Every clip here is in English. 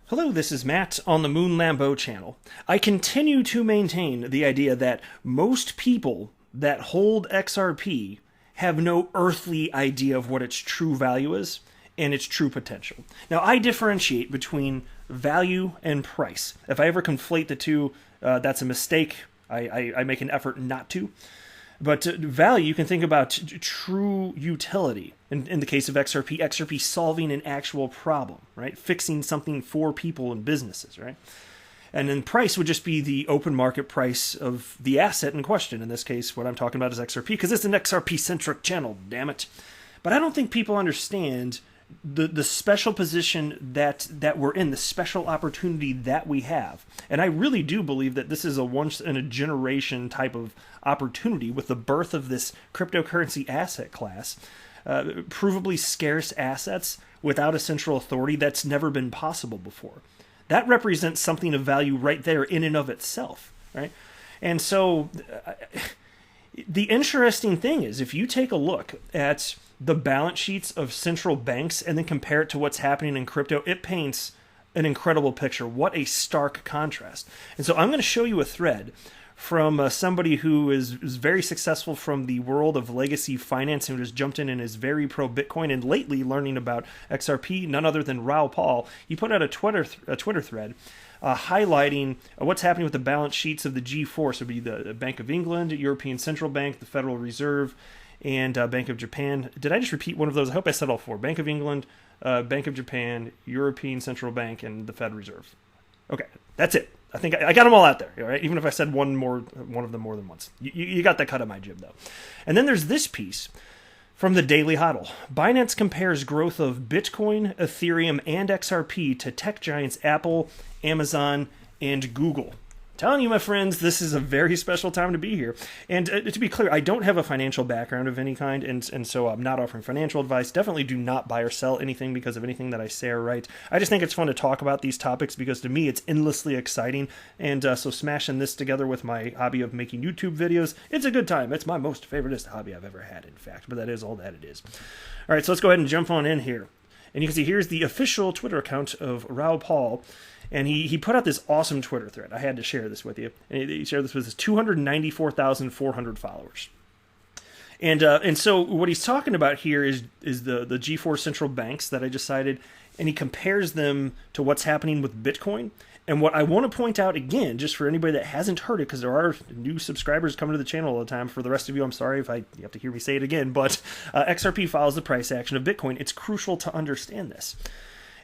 Hello, this is Matt on the Moon Lambeau channel. I continue to maintain the idea that most people that hold XRP have no earthly idea of what its true value is and its true potential. Now, I differentiate between value and price. If I ever conflate the two, that's a mistake. I make an effort not to. But value, you can think about true utility. In the case of XRP solving an actual problem, right? Fixing something for people and businesses, right? And then price would just be the open market price of the asset in question. In this case, what I'm talking about is XRP, because it's an XRP-centric channel, damn it. But I don't think people understand the special position that we're in, the special opportunity that we have. And I really do believe that this is a once-in-a-generation type of opportunity with the birth of this cryptocurrency asset class, provably scarce assets without a central authority that's never been possible before. That represents something of value right there in and of itself, right? And so the interesting thing is, if you take a look at the balance sheets of central banks and then compare it to what's happening in crypto, it paints an incredible picture. What a stark contrast. And so I'm going to show you a thread from somebody who is very successful from the world of legacy finance, who just jumped in and is very pro-Bitcoin and lately learning about XRP, none other than Raoul Pal. He put out a Twitter thread highlighting what's happening with the balance sheets of the G4. So it would be the Bank of England, European Central Bank, the Federal Reserve, and Bank of Japan. Did I just repeat one of those? I hope I said all four. Bank of England, Bank of Japan, European Central Bank, and the Fed Reserve. Okay, that's it. I think I got them all out there, all right? Even if I said one of them more than once. You got that cut of my jib, though. And then there's this piece from the Daily Hodl. Binance compares growth of Bitcoin, Ethereum, and XRP to tech giants Apple, Amazon, and Google. Telling you, my friends, this is a very special time to be here. And to be clear, I don't have a financial background of any kind, and so I'm not offering financial advice. Definitely do not buy or sell anything because of anything that I say or write. I just think it's fun to talk about these topics because to me it's endlessly exciting. And so smashing this together with my hobby of making YouTube videos, it's a good time. It's my most favoriteest hobby I've ever had, in fact. But that is all that it is. All right, so let's go ahead and jump on in here. And you can see here's the official Twitter account of Raoul Pal. And he put out this awesome Twitter thread. I had to share this with you. And he shared this with his 294,400 followers. And so what he's talking about here is the G4 central banks that I just cited, and he compares them to what's happening with Bitcoin. And what I want to point out again, just for anybody that hasn't heard it, because there are new subscribers coming to the channel all the time. For the rest of you, I'm sorry if you have to hear me say it again, but XRP follows the price action of Bitcoin. It's crucial to understand this.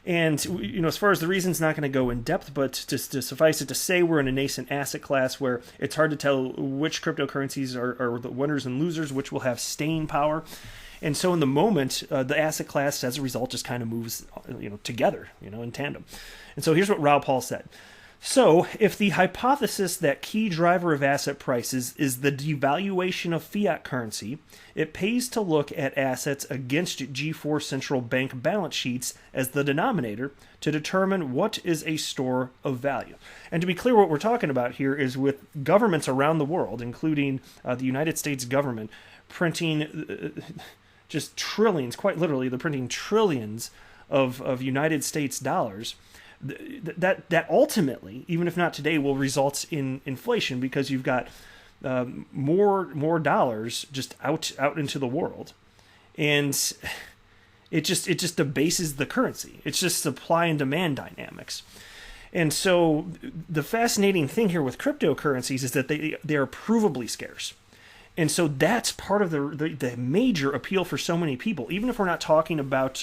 And, you know, as far as the reason's not going to go in depth, but just to suffice it to say, we're in a nascent asset class where it's hard to tell which cryptocurrencies are the winners and losers, which will have staying power. And so in the moment, the asset class, as a result, just kind of moves, together, in tandem. And so here's what Raoul Pal said. So, if the hypothesis that key driver of asset prices is the devaluation of fiat currency, it pays to look at assets against G4 central bank balance sheets as the denominator to determine what is a store of value. And to be clear, what we're talking about here is with governments around the world, including the United States government, printing just trillions, quite literally, they're printing trillions of United States dollars. That ultimately, even if not today, will result in inflation because you've got more dollars just out into the world, and it just debases the currency. It's just supply and demand dynamics. And so the fascinating thing here with cryptocurrencies is that they are provably scarce. And so that's part of the major appeal for so many people. Even if we're not talking about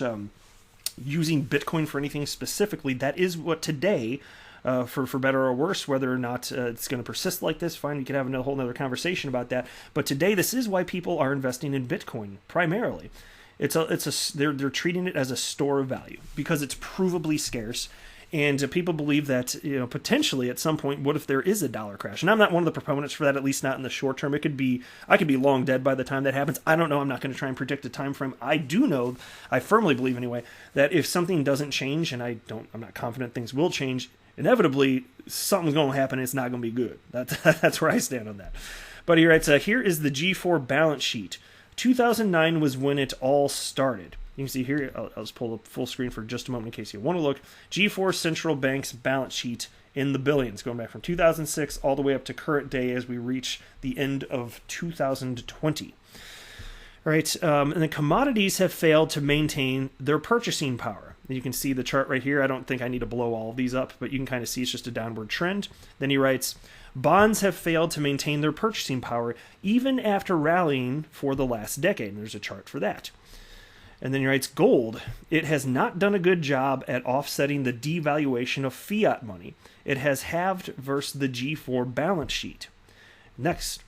using Bitcoin for anything specifically, that is what today, for better or worse, whether or not it's going to persist like this, fine, we could have a whole other conversation about that. But today, this is why people are investing in Bitcoin primarily. They're treating it as a store of value because it's provably scarce. And people believe that, potentially at some point, what if there is a dollar crash? And I'm not one of the proponents for that, at least not in the short term. I could be long dead by the time that happens. I don't know. I'm not going to try and predict a time frame. I do know, I firmly believe anyway, that if something doesn't change, and I'm not confident things will change, inevitably something's going to happen and it's not going to be good. That's where I stand on that. But he writes, here is the G4 balance sheet. 2009 was when it all started. You can see here, I'll just pull up full screen for just a moment in case you want to look. G4 Central Bank's balance sheet in the billions, going back from 2006 all the way up to current day as we reach the end of 2020. All right, and the commodities have failed to maintain their purchasing power. You can see the chart right here. I don't think I need to blow all of these up, but you can kind of see it's just a downward trend. Then he writes, bonds have failed to maintain their purchasing power even after rallying for the last decade. And there's a chart for that. And then he writes, gold, it has not done a good job at offsetting the devaluation of fiat money. It has halved versus the G4 balance sheet. Next,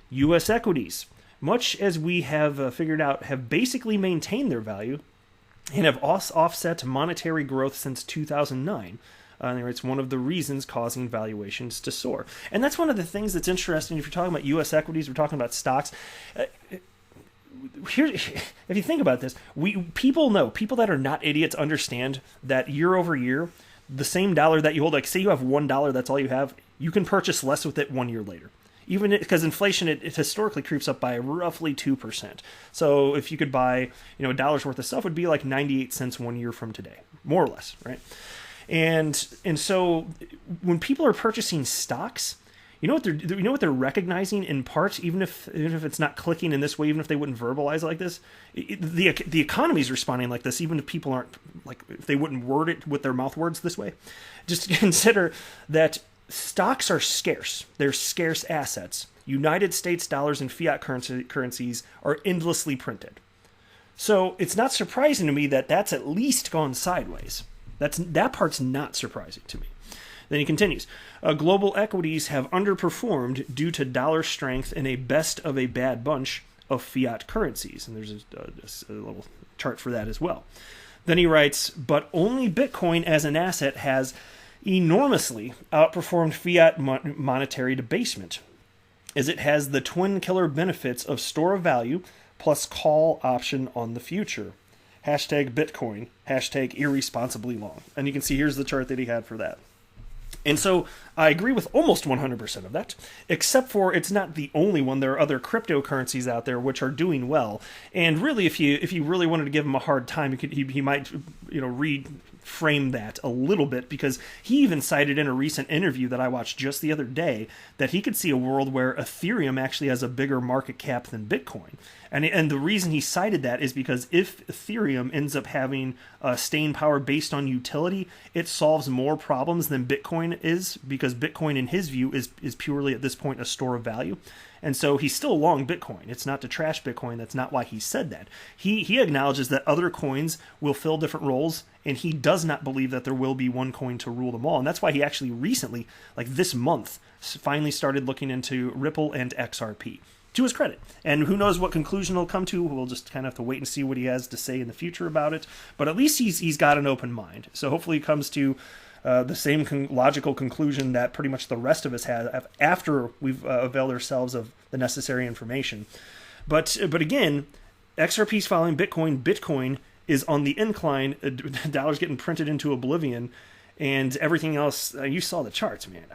U.S. equities, much as we have figured out, have basically maintained their value and have offset monetary growth since 2009. It's one of the reasons causing valuations to soar. And that's one of the things that's interesting. If you're talking about U.S. equities, we're talking about stocks. Here, if you think about this, people that are not idiots understand that year over year, the same dollar that you hold, like say you have $1, that's all you have, you can purchase less with it 1 year later. Even because inflation, it historically creeps up by roughly 2%. So if you could buy, a dollar's worth of stuff, would be like 98 cents 1 year from today, more or less, right? And so when people are purchasing stocks, you know what they're recognizing in part, even if it's not clicking in this way, even if they wouldn't verbalize it like this, the economy is responding like this, even if people aren't, like, if they wouldn't word it with their mouth words this way. Just consider that stocks are scarce. They're scarce assets. United States dollars and fiat currencies are endlessly printed. So it's not surprising to me that that's at least gone sideways. That part's not surprising to me. Then he continues, global equities have underperformed due to dollar strength in a best of a bad bunch of fiat currencies. And there's a little chart for that as well. Then he writes, but only Bitcoin as an asset has enormously outperformed fiat monetary debasement, as it has the twin killer benefits of store of value plus call option on the future. Hashtag Bitcoin, hashtag irresponsibly long. And you can see here's the chart that he had for that. And so I agree with almost 100% of that, except for it's not the only one. There are other cryptocurrencies out there which are doing well. And really, if you really wanted to give him a hard time, he might reframe that a little bit, because he even cited in a recent interview that I watched just the other day that he could see a world where Ethereum actually has a bigger market cap than Bitcoin. And the reason he cited that is because if Ethereum ends up having staying power based on utility, it solves more problems than Bitcoin is, because Bitcoin, in his view, is purely at this point a store of value. And so he's still long Bitcoin. It's not to trash Bitcoin. That's not why he said that. He acknowledges that other coins will fill different roles, and he does not believe that there will be one coin to rule them all. And that's why he actually recently, like this month, finally started looking into Ripple and XRP. To his credit. And who knows what conclusion he'll come to. We'll just kind of have to wait and see what he has to say in the future about it. But at least he's got an open mind. So hopefully he comes to the same logical conclusion that pretty much the rest of us have after we've availed ourselves of the necessary information. But again, XRP's following Bitcoin. Bitcoin is on the incline. Dollars getting printed into oblivion. And everything else, you saw the charts, man.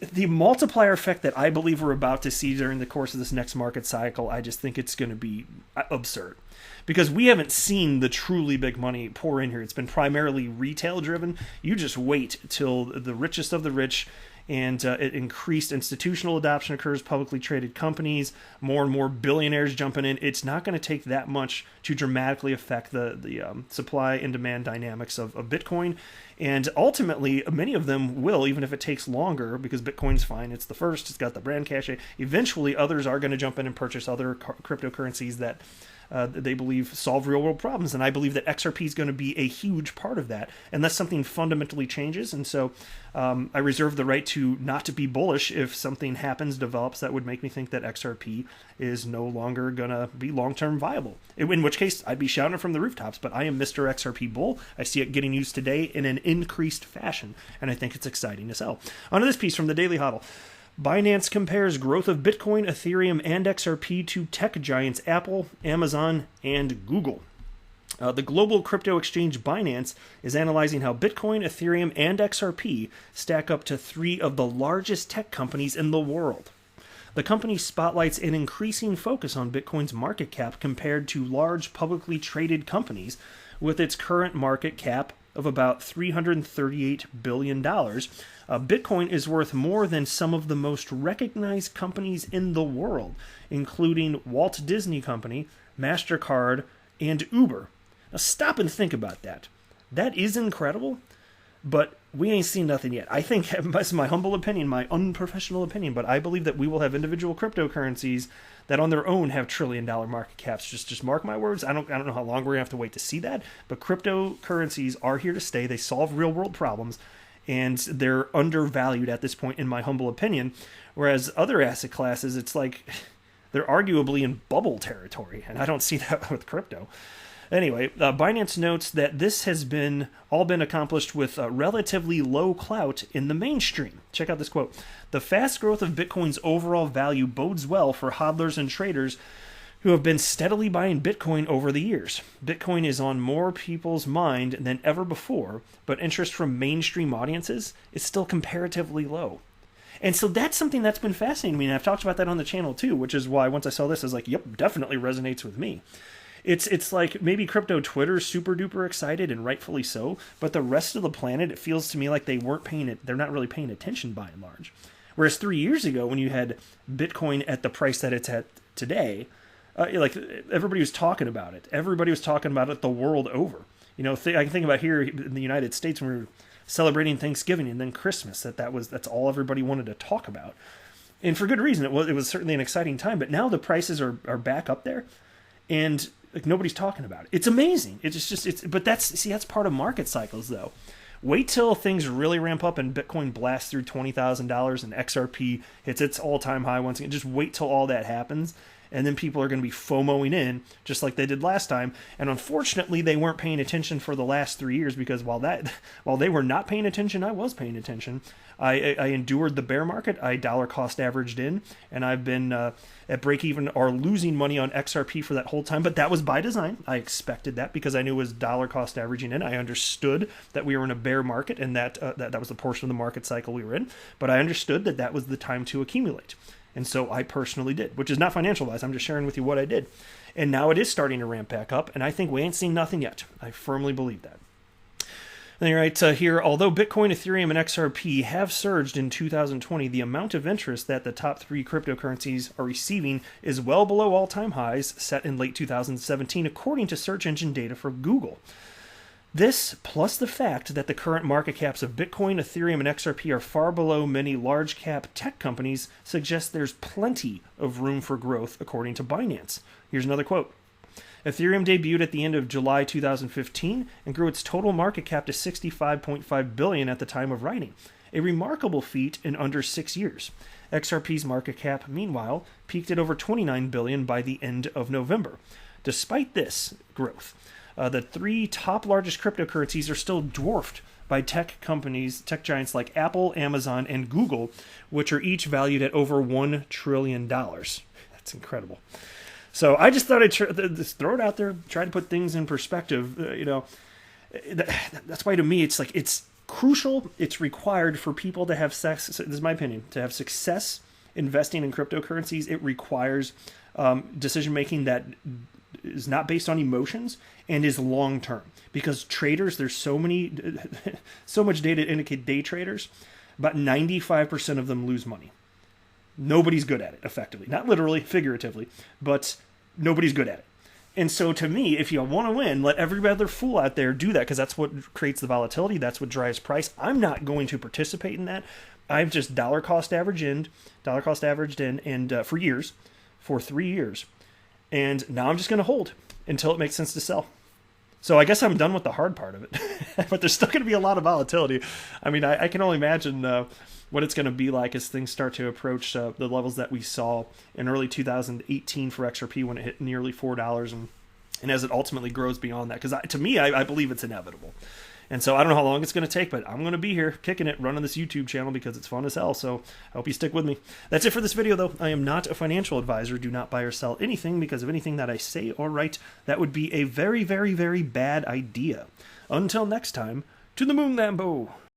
The multiplier effect that I believe we're about to see during the course of this next market cycle, I just think it's going to be absurd. Because we haven't seen the truly big money pour in here. It's been primarily retail driven. You just wait till the richest of the rich and increased institutional adoption occurs, publicly traded companies, more and more billionaires jumping in. It's not going to take that much to dramatically affect the supply and demand dynamics of Bitcoin. And ultimately, many of them will, even if it takes longer, because Bitcoin's fine. It's the first. It's got the brand cachet. Eventually, others are going to jump in and purchase other cryptocurrencies that they believe solve real-world problems. And I believe that XRP is going to be a huge part of that, unless something fundamentally changes. And so I reserve the right to not to be bullish if something happens, develops, that would make me think that XRP is no longer going to be long-term viable. In which case, I'd be shouting it from the rooftops. But I am Mr. XRP Bull. I see it getting used today in an increased fashion, and I think it's exciting as hell. On to this piece from the Daily Hodl. Binance compares growth of Bitcoin, Ethereum, and XRP to tech giants Apple, Amazon, and Google. The global crypto exchange Binance is analyzing how Bitcoin, Ethereum, and XRP stack up to three of the largest tech companies in the world. The company spotlights an increasing focus on Bitcoin's market cap compared to large publicly traded companies, with its current market cap of about $338 billion. Bitcoin is worth more than some of the most recognized companies in the world, including Walt Disney Company, MasterCard, and Uber. Now stop and think about that. That is incredible, but we ain't seen nothing yet. I think, that's my humble opinion, my unprofessional opinion, but I believe that we will have individual cryptocurrencies that on their own have trillion-dollar market caps. Just mark my words. I don't know how long we're going to have to wait to see that, but cryptocurrencies are here to stay. They solve real-world problems, and they're undervalued at this point, in my humble opinion, whereas other asset classes, it's like they're arguably in bubble territory, and I don't see that with crypto. Anyway, Binance notes that this has all been accomplished with relatively low clout in the mainstream. Check out this quote. The fast growth of Bitcoin's overall value bodes well for hodlers and traders who have been steadily buying Bitcoin over the years. Bitcoin is on more people's mind than ever before, but interest from mainstream audiences is still comparatively low. And so that's something that's been fascinating to me, and I've talked about that on the channel too, which is why once I saw this, I was like, yep, definitely resonates with me. It's like maybe crypto Twitter's super duper excited, and rightfully so, but the rest of the planet, it feels to me like they're not really paying attention by and large. Whereas 3 years ago, when you had Bitcoin at the price that it's at today, like everybody was talking about it. Everybody was talking about it the world over. You know, I can think about here in the United States when we were celebrating Thanksgiving and then Christmas, that's all everybody wanted to talk about. And for good reason. It was certainly an exciting time, but now the prices are back up there, and like nobody's talking about it. It's amazing. But that's part of market cycles though. Wait till things really ramp up and Bitcoin blasts through $20,000 and XRP hits its all-time high once again. Just wait till all that happens, and then people are going to be FOMOing in just like they did last time. And unfortunately, they weren't paying attention for the last 3 years, because while they were not paying attention, I was paying attention. I endured the bear market. I dollar cost averaged in, and I've been at break even or losing money on XRP for that whole time. But that was by design. I expected that because I knew it was dollar cost averaging in. I understood that we were in a bear market, and that was the portion of the market cycle we were in. But I understood that was the time to accumulate. And so I personally did, which is not financial advice. I'm just sharing with you what I did. And now it is starting to ramp back up, and I think we ain't seen nothing yet. I firmly believe that. And he writes here, although Bitcoin, Ethereum, and XRP have surged in 2020, the amount of interest that the top three cryptocurrencies are receiving is well below all-time highs set in late 2017, according to search engine data for Google. This, plus the fact that the current market caps of Bitcoin, Ethereum, and XRP are far below many large-cap tech companies, suggests there's plenty of room for growth, according to Binance. Here's another quote. Ethereum debuted at the end of July 2015 and grew its total market cap to $65.5 billion at the time of writing, a remarkable feat in under 6 years. XRP's market cap, meanwhile, peaked at over $29 billion by the end of November. Despite this growth, the three top largest cryptocurrencies are still dwarfed by tech giants like Apple, Amazon, and Google, which are each valued at over $1 trillion. That's incredible. So I just thought I'd just throw it out there, try to put things in perspective. That's why to me it's crucial, it's required for people to have success. This is my opinion, to have success investing in cryptocurrencies. It requires decision making that is not based on emotions and is long term. Because traders, there's so much data to indicate day traders, about 95% of them lose money. Nobody's good at it, effectively. Not literally, figuratively, but nobody's good at it. And so to me, if you want to win, let every other fool out there do that, because that's what creates the volatility. That's what drives price. I'm not going to participate in that. I've just dollar cost averaged in, and for 3 years. And now I'm just going to hold until it makes sense to sell. So I guess I'm done with the hard part of it. But there's still going to be a lot of volatility. I mean, I can only imagine what it's going to be like as things start to approach the levels that we saw in early 2018 for XRP when it hit nearly $4, and as it ultimately grows beyond that. Because to me, I believe it's inevitable. And so I don't know how long it's going to take, but I'm going to be here kicking it, running this YouTube channel because it's fun as hell. So I hope you stick with me. That's it for this video, though. I am not a financial advisor. Do not buy or sell anything, because of anything that I say or write, that would be a very, very, very bad idea. Until next time, to the moon, Lambo.